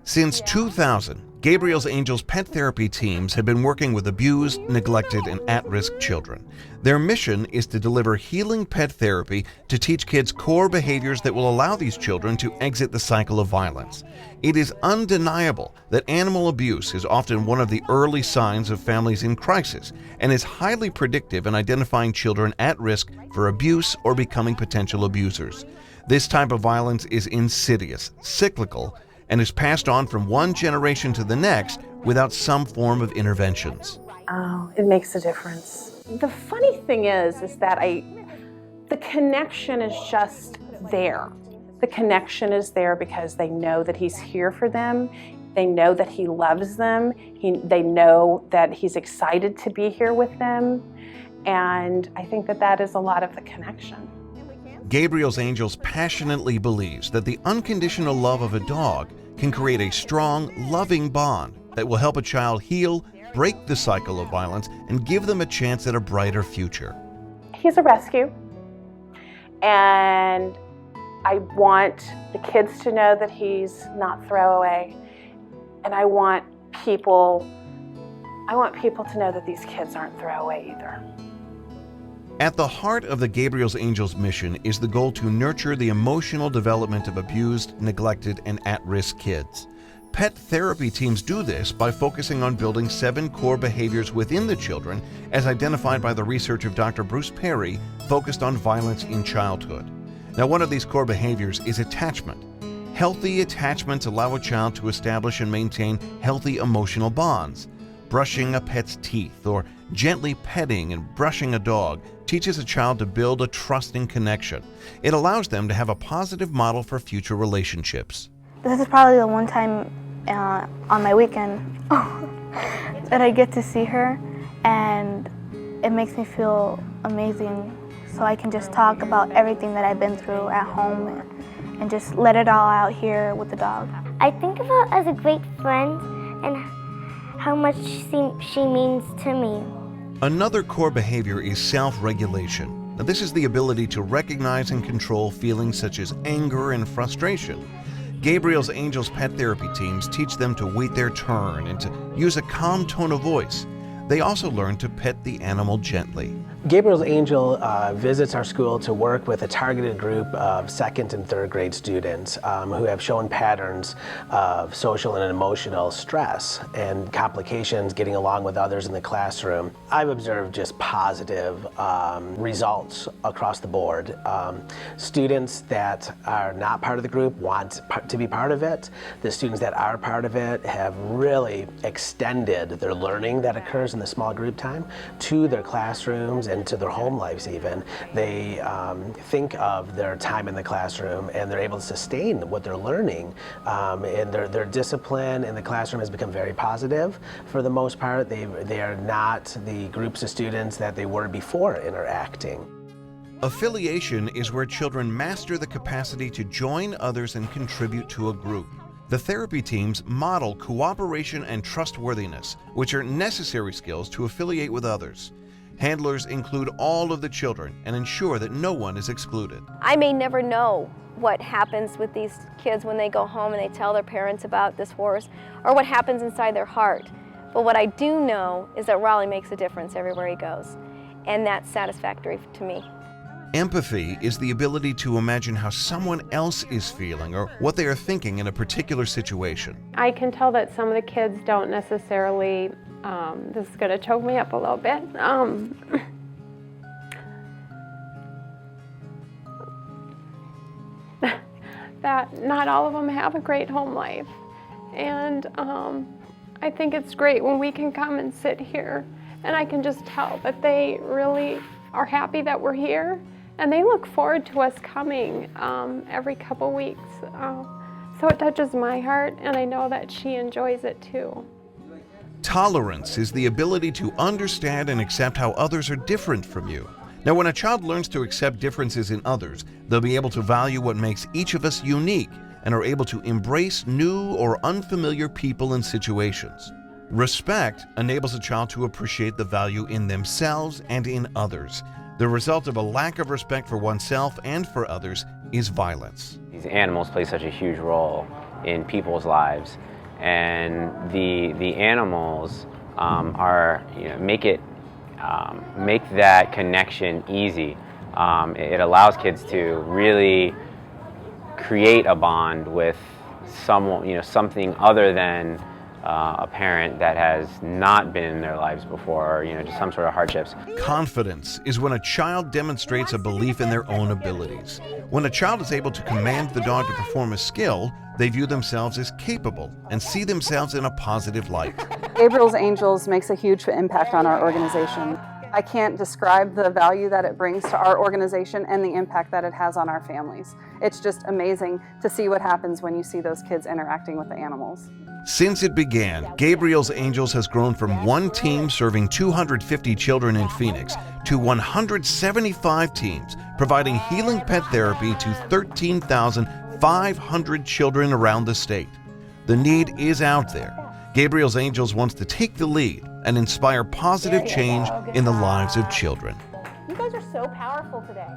Since 2000, Gabriel's Angels pet therapy teams have been working with abused, neglected, and at-risk children. Their mission is to deliver healing pet therapy to teach kids core behaviors that will allow these children to exit the cycle of violence. It is undeniable that animal abuse is often one of the early signs of families in crisis and is highly predictive in identifying children at risk for abuse or becoming potential abusers. This type of violence is insidious, cyclical, and is passed on from one generation to the next without some form of interventions. Oh, it makes a difference. The funny thing is that the connection is just there. The connection is there because they know that he's here for them. They know that he loves them. They know that he's excited to be here with them. And I think that is a lot of the connection. Gabriel's Angels passionately believes that the unconditional love of a dog can create a strong, loving bond that will help a child heal, break the cycle of violence, and give them a chance at a brighter future. He's a rescue, and I want the kids to know that he's not throwaway, and I want people to know that these kids aren't throwaway either. At the heart of the Gabriel's Angels mission is the goal to nurture the emotional development of abused, neglected, and at-risk kids. Pet therapy teams do this by focusing on building 7 core behaviors within the children, as identified by the research of Dr. Bruce Perry, focused on violence in childhood. Now, one of these core behaviors is attachment. Healthy attachments allow a child to establish and maintain healthy emotional bonds. Brushing a pet's teeth or gently petting and brushing a dog teaches a child to build a trusting connection. It allows them to have a positive model for future relationships. This is probably the one time on my weekend that I get to see her, and it makes me feel amazing. So I can just talk about everything that I've been through at home and just let it all out here with the dog. I think of her as a great friend and how much she means to me. Another core behavior is self-regulation. Now, this is the ability to recognize and control feelings such as anger and frustration. Gabriel's Angels pet therapy teams teach them to wait their turn and to use a calm tone of voice. They also learn to pet the animal gently. Gabriel's Angel visits our school to work with a targeted group of second and third grade students who have shown patterns of social and emotional stress and complications getting along with others in the classroom. I've observed just positive results across the board. Students that are not part of the group want to be part of it. The students that are part of it have really extended their learning that occurs in the small group time to their classrooms and to their home lives even. They think of their time in the classroom and they're able to sustain what they're learning. And their discipline in the classroom has become very positive for the most part. They are not the groups of students that they were before interacting. Affiliation is where children master the capacity to join others and contribute to a group. The therapy teams model cooperation and trustworthiness, which are necessary skills to affiliate with others. Handlers include all of the children and ensure that no one is excluded. I may never know what happens with these kids when they go home and they tell their parents about this horse, or what happens inside their heart. But what I do know is that Raleigh makes a difference everywhere he goes, and that's satisfactory to me. Empathy is the ability to imagine how someone else is feeling or what they are thinking in a particular situation. I can tell that some of the kids don't necessarily, this is going to choke me up a little bit, that not all of them have a great home life. And I think it's great when we can come and sit here and I can just tell that they really are happy that we're here. And they look forward to us coming every couple weeks. So it touches my heart, and I know that she enjoys it too. Tolerance is the ability to understand and accept how others are different from you. Now, when a child learns to accept differences in others, they'll be able to value what makes each of us unique and are able to embrace new or unfamiliar people and situations. Respect enables a child to appreciate the value in themselves and in others. The result of a lack of respect for oneself and for others is violence. These animals play such a huge role in people's lives, and the animals are, make that connection easy. It allows kids to really create a bond with someone, something other than a parent that has not been in their lives before, or, just some sort of hardships. Confidence is when a child demonstrates a belief in their own abilities. When a child is able to command the dog to perform a skill, they view themselves as capable and see themselves in a positive light. Gabriel's Angels makes a huge impact on our organization. I can't describe the value that it brings to our organization and the impact that it has on our families. It's just amazing to see what happens when you see those kids interacting with the animals. Since it began, Gabriel's Angels has grown from one team serving 250 children in Phoenix to 175 teams providing healing pet therapy to 13,500 children around the state. The need is out there. Gabriel's Angels wants to take the lead and inspire positive change in the lives of children. You guys are so powerful today.